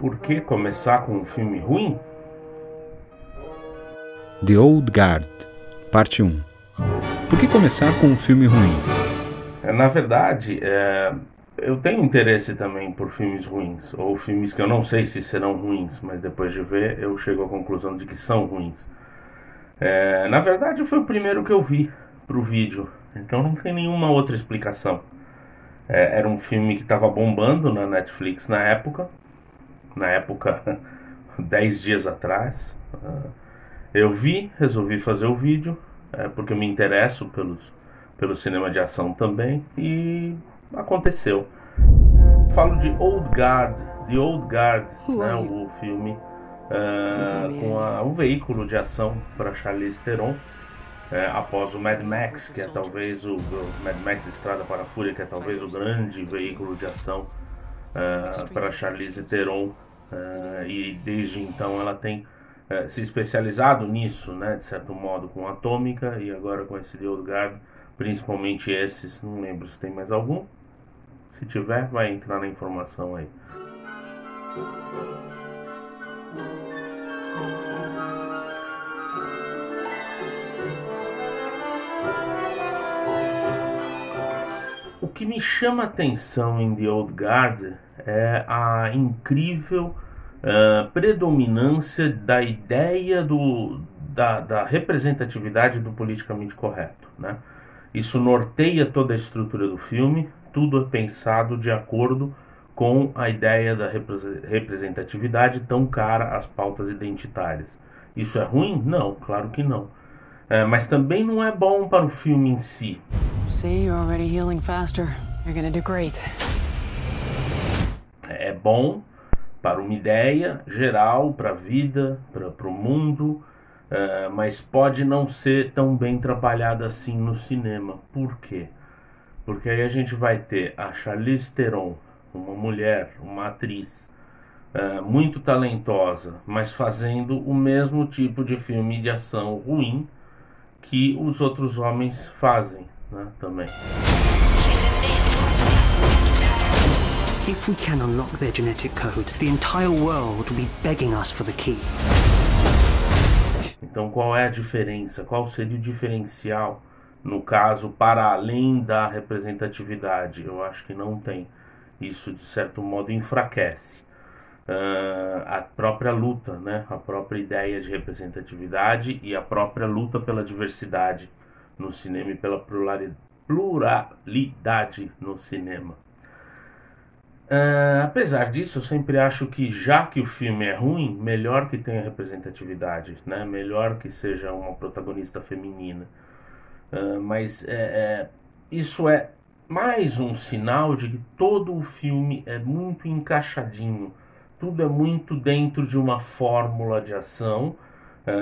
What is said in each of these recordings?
Por que começar com um filme ruim? The Old Guard, parte 1. Por que começar com um filme ruim? Na verdade, eu tenho interesse também por filmes ruins, ou filmes que eu não sei se serão ruins, mas depois de ver eu chego à conclusão de que são ruins. Na verdade, foi o primeiro que eu vi pro vídeo, então não tem nenhuma outra explicação. Era um filme que estava bombando na Netflix na época 10 dias atrás. Eu vi, resolvi fazer o vídeo, porque eu me interesso pelo cinema de ação também, e aconteceu. Falo de Old Guard, The Old Guard, né, o filme com um veículo de ação para Charlize Theron, após o Mad Max, que é talvez o Mad Max Estrada para a Fúria, que é talvez o grande veículo de ação para Charlize Theron, e desde então ela tem se especializado nisso, né, de certo modo, com Atômica e agora com esse The Old Guard, principalmente esses, não lembro se tem mais algum. Se tiver, vai entrar na informação aí. O que me chama a atenção em The Old Guard é a incrível predominância da ideia da representatividade do politicamente correto, né? Isso norteia toda a estrutura do filme, tudo é pensado de acordo com a ideia da representatividade tão cara às pautas identitárias. Isso é ruim? Não, claro que não. Mas também não é bom para o filme em si. See, you're already healing faster. You're gonna do great. É bom para uma ideia geral, para a vida, para o mundo, mas pode não ser tão bem trabalhada assim no cinema. Por quê? Porque aí a gente vai ter a Charlize Theron, uma mulher, uma atriz muito talentosa, mas fazendo o mesmo tipo de filme de ação ruim que os outros homens fazem, né, também. If we can unlock their genetic code, the entire world will be begging us for the key. Então qual é a diferença? Qual seria o diferencial, no caso, para além da representatividade? Eu acho que não tem. Isso, de certo modo, enfraquece a própria luta, né? A própria ideia de representatividade e a própria luta pela diversidade no cinema e pela pluralidade no cinema. Apesar disso, eu sempre acho que, já que o filme é ruim, melhor que tenha representatividade, né? Melhor que seja uma protagonista feminina. Mas isso é mais um sinal de que todo o filme é muito encaixadinho. Tudo é muito dentro de uma fórmula de ação,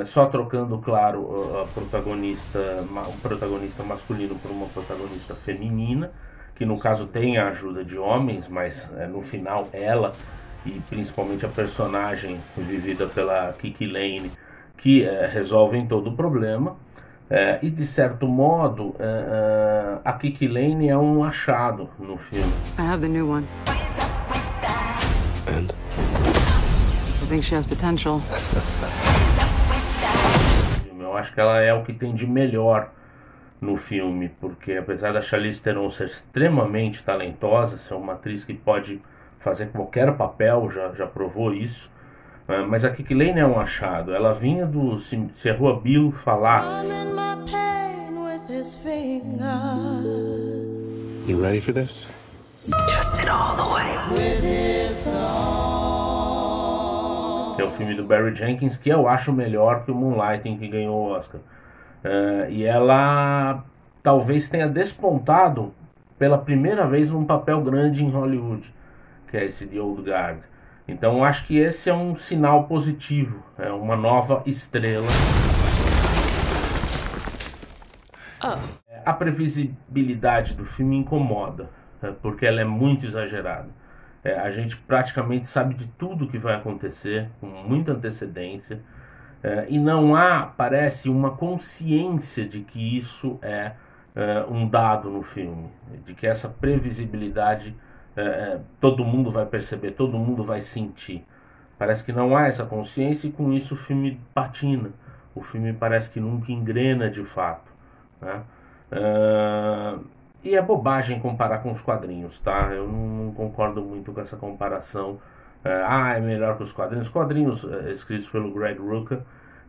só trocando, claro, o protagonista masculino por uma protagonista feminina, que no caso tem a ajuda de homens, mas no final ela, e principalmente a personagem vivida pela Kiki Lane, que resolvem todo o problema. E de certo modo, a Kiki Lane é um achado no filme. I have the new one. And? I think she has potential. Eu acho que ela é o que tem de melhor no filme, porque apesar da Charlize Theron ser extremamente talentosa, ser uma atriz que pode fazer qualquer papel, já provou isso, mas a Kiki Lane é um achado. Ela vinha do Se a Rua Bill Falasse. You ready for this? Just it all the way. Que é o filme do Barry Jenkins, que eu acho melhor que o Moonlighting, que ganhou o Oscar. E ela talvez tenha despontado pela primeira vez num papel grande em Hollywood, que é esse The Old Guard. Então eu acho que esse é um sinal positivo, é uma nova estrela. A previsibilidade do filme incomoda, porque ela é muito exagerada. A gente praticamente sabe de tudo que vai acontecer com muita antecedência. E não há, parece, uma consciência de que isso é um dado no filme, de que essa previsibilidade todo mundo vai perceber, todo mundo vai sentir. Parece que não há essa consciência e com isso o filme patina. O filme parece que nunca engrena de fato, né? E é bobagem comparar com os quadrinhos, tá? Eu não concordo muito com essa comparação. É melhor que os quadrinhos. Os quadrinhos escritos pelo Greg Rucka,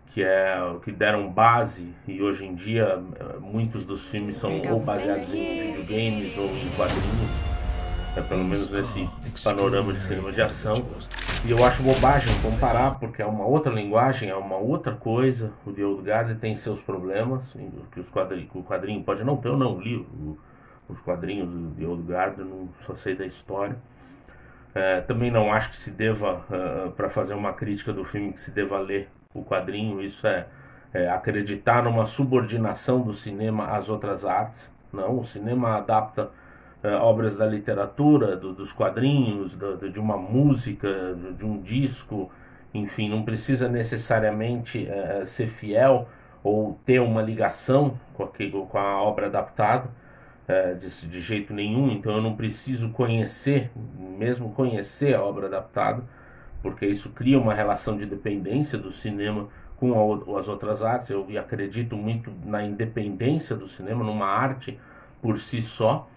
que deram base, e hoje em dia muitos dos filmes são ou baseados em videogames ou em quadrinhos, pelo menos nesse panorama de cinema de ação. E eu acho bobagem comparar, porque é uma outra linguagem, é uma outra coisa. O The Old Guard tem seus problemas, que o quadrinho pode não ter. Eu não li os quadrinhos do The Old Guard, não só sei da história. Também não acho que se deva, para fazer uma crítica do filme, que se deva ler o quadrinho. Isso é acreditar numa subordinação do cinema às outras artes. Não, o cinema adapta obras da literatura, dos quadrinhos, de uma música, de um disco, enfim, não precisa necessariamente ser fiel ou ter uma ligação com a obra adaptada, de jeito nenhum. Então eu não preciso mesmo conhecer a obra adaptada, porque isso cria uma relação de dependência do cinema com as outras artes. Eu acredito muito na independência do cinema, numa arte por si só.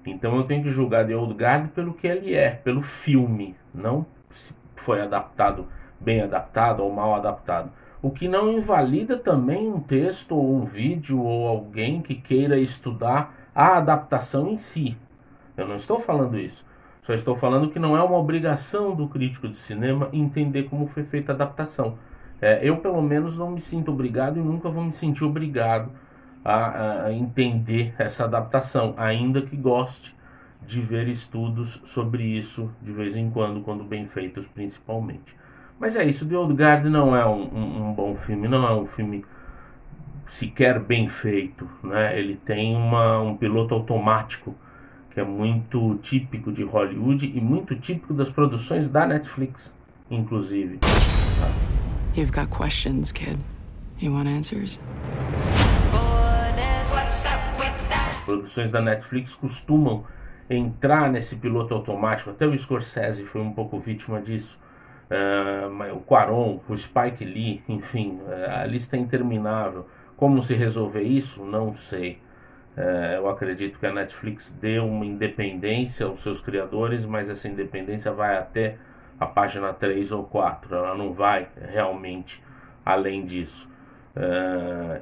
Então eu tenho que julgar The Old Guard pelo que ele é, pelo filme, não se foi adaptado, bem adaptado ou mal adaptado. O que não invalida também um texto ou um vídeo ou alguém que queira estudar a adaptação em si. Eu não estou falando isso. Só estou falando que não é uma obrigação do crítico de cinema entender como foi feita a adaptação. Eu, pelo menos, não me sinto obrigado e nunca vou me sentir obrigado a entender essa adaptação, ainda que goste de ver estudos sobre isso de vez em quando bem feitos principalmente. Mas é isso, The Old Guard não é um bom filme, não é um filme sequer bem feito, né? Ele tem um piloto automático que é muito típico de Hollywood e muito típico das produções da Netflix, inclusive. You've got questions, kid. You want answers? Produções da Netflix costumam entrar nesse piloto automático. Até o Scorsese foi um pouco vítima disso. O Cuarón, o Spike Lee, enfim, a lista é interminável. Como se resolver isso? Não sei. Eu acredito que a Netflix dê uma independência aos seus criadores, mas essa independência vai até a página 3 ou 4. Ela não vai realmente além disso.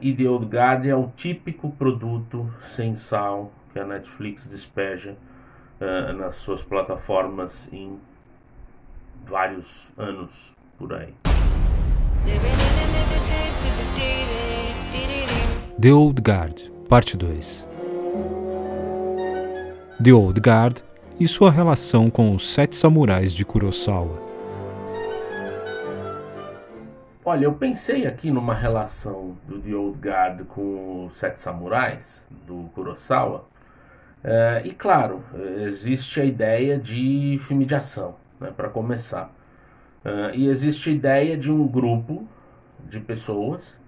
E The Old Guard é o típico produto sem sal que a Netflix despeja nas suas plataformas em vários anos por aí. The Old Guard, parte 2. The Old Guard e sua relação com os 7 samurais de Kurosawa. Olha, eu pensei aqui numa relação do The Old Guard com os 7 Samurais, do Kurosawa. E claro, existe a ideia de filme de ação, né, para começar. E existe a ideia de um grupo de pessoas,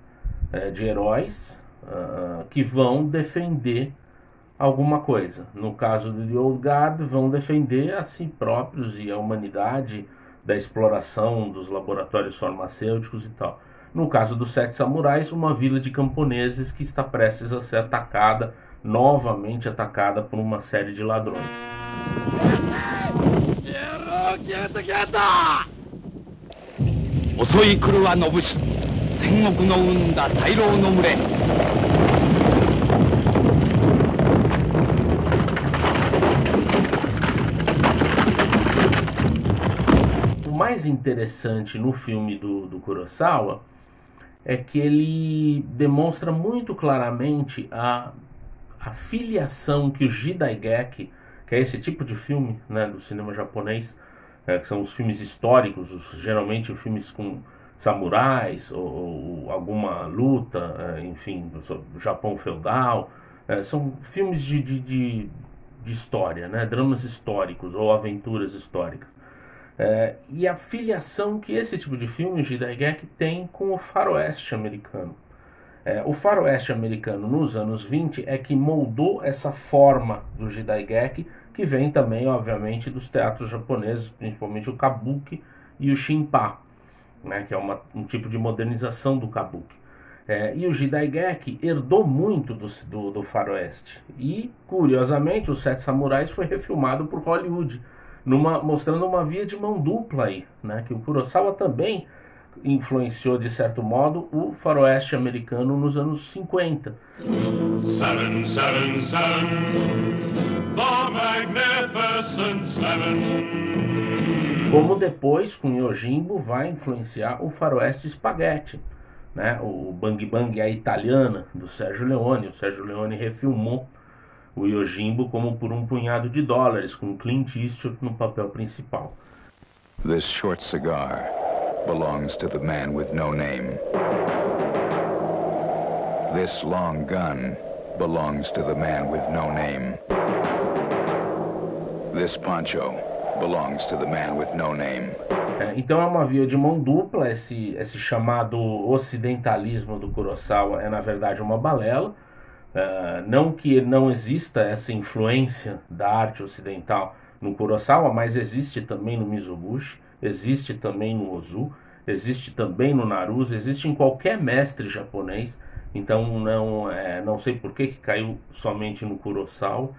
de heróis, que vão defender alguma coisa. No caso do The Old Guard, vão defender a si próprios e a humanidade da exploração dos laboratórios farmacêuticos e tal. No caso dos 7 Samurais, uma vila de camponeses que está prestes a ser atacada, novamente atacada por uma série de ladrões. O mais interessante no filme do Kurosawa é que ele demonstra muito claramente a filiação que o Jidaigeki, que é esse tipo de filme, né, do cinema japonês, que são os filmes históricos, geralmente filmes com samurais ou alguma luta, enfim, do Japão feudal, são filmes de história, né, dramas históricos ou aventuras históricas. E a filiação que esse tipo de filme, o Jidaigeki, tem com o faroeste americano. O faroeste americano nos anos 20 é que moldou essa forma do Jidaigeki, que vem também, obviamente, dos teatros japoneses, principalmente o kabuki e o Shinpa, né, que é um tipo de modernização do kabuki. E o Jidaigeki herdou muito do faroeste. E, curiosamente, os Sete Samurais foi refilmado por Hollywood, mostrando uma via de mão dupla aí, né, que o Kurosawa também influenciou, de certo modo, o faroeste americano nos anos 50. 777, the Magnificent Seven. Como depois, com Yojimbo, vai influenciar o faroeste spaghetti, né? O Bang Bang à italiana, do Sergio Leone. O Sergio Leone refilmou o Yojimbo como por um punhado de dólares, com Clint Eastwood no papel principal. This short cigar belongs to the man with no name. This long gun belongs to the man with no name. This poncho belongs to the man with no name. Então é uma via de mão dupla. Esse chamado ocidentalismo do Kurosawa é, na verdade, uma balela. Não que não exista essa influência da arte ocidental no Kurosawa, mas existe também no Mizoguchi, existe também no Ozu, existe também no Narusa, existe em qualquer mestre japonês. Então não sei por que caiu somente no Kurosawa.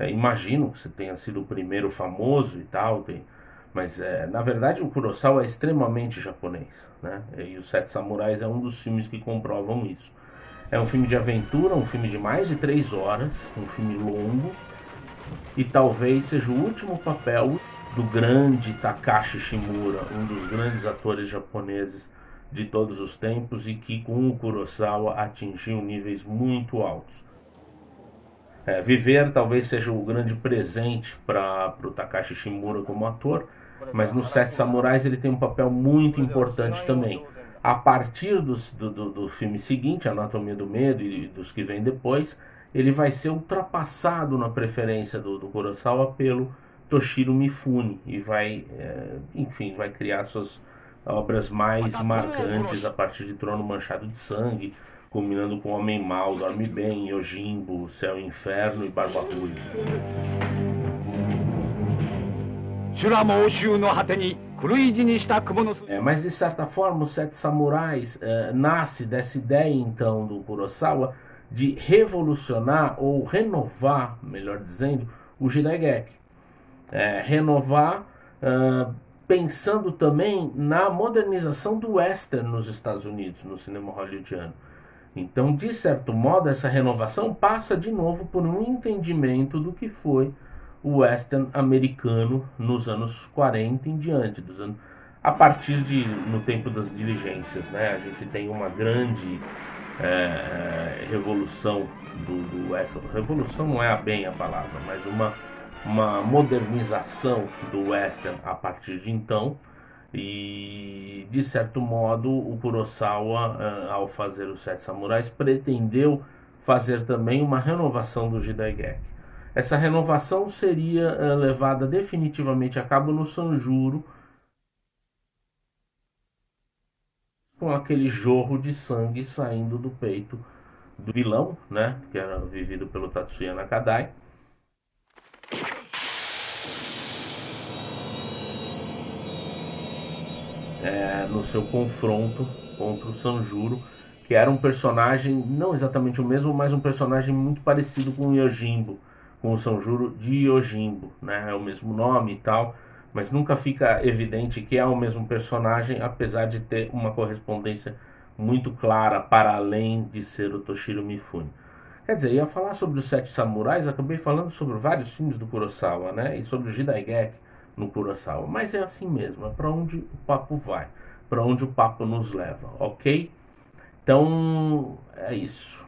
Imagino que você tenha sido o primeiro famoso e tal, mas na verdade o Kurosawa é extremamente japonês, né? E os Sete Samurais é um dos filmes que comprovam isso. É um filme de aventura, um filme de mais de 3 horas, um filme longo, e talvez seja o último papel do grande Takashi Shimura, um dos grandes atores japoneses de todos os tempos, e que com o Kurosawa atingiu níveis muito altos. Viver talvez seja o grande presente para o Takashi Shimura como ator, mas nos Sete Samurais ele tem um papel muito importante também. A partir do filme seguinte, Anatomia do Medo, e dos que vêm depois, ele vai ser ultrapassado na preferência do Kurosawa pelo Toshiro Mifune, e vai criar suas obras mais marcantes a partir de Trono Manchado de Sangue, culminando com Homem Mau, Dorme Bem, Yojimbo, Céu e Inferno e Barba Ruiva. Mas de certa forma, os Sete Samurais nasce dessa ideia então do Kurosawa de revolucionar ou renovar, melhor dizendo, o Jidaigeki. Renovar pensando também na modernização do western nos Estados Unidos, no cinema hollywoodiano. Então, de certo modo, essa renovação passa de novo por um entendimento do que foi o western americano nos anos 40 em diante, a partir no tempo das diligências, né? A gente tem uma grande revolução do western. Revolução não é bem a palavra, mas uma modernização do western a partir de então. E, de certo modo, o Kurosawa, ao fazer os Sete Samurais, pretendeu fazer também uma renovação do Jidaigeki. Essa renovação seria levada definitivamente a cabo no Sanjuro, com aquele jorro de sangue saindo do peito do vilão, né, que era vivido pelo Tatsuya Nakadai. No seu confronto contra o Sanjuro, que era um personagem, não exatamente o mesmo, mas um personagem muito parecido com o Yojimbo, com o Sanjuro de Yojimbo, né? É o mesmo nome e tal, mas nunca fica evidente que é o mesmo personagem, apesar de ter uma correspondência muito clara para além de ser o Toshiro Mifune. Quer dizer, ia falar sobre os Sete Samurais, acabei falando sobre vários filmes do Kurosawa, né? E sobre o Jidaigeki no Kurosawa, mas é assim mesmo, é para onde o papo vai, para onde o papo nos leva, ok? Então, é isso.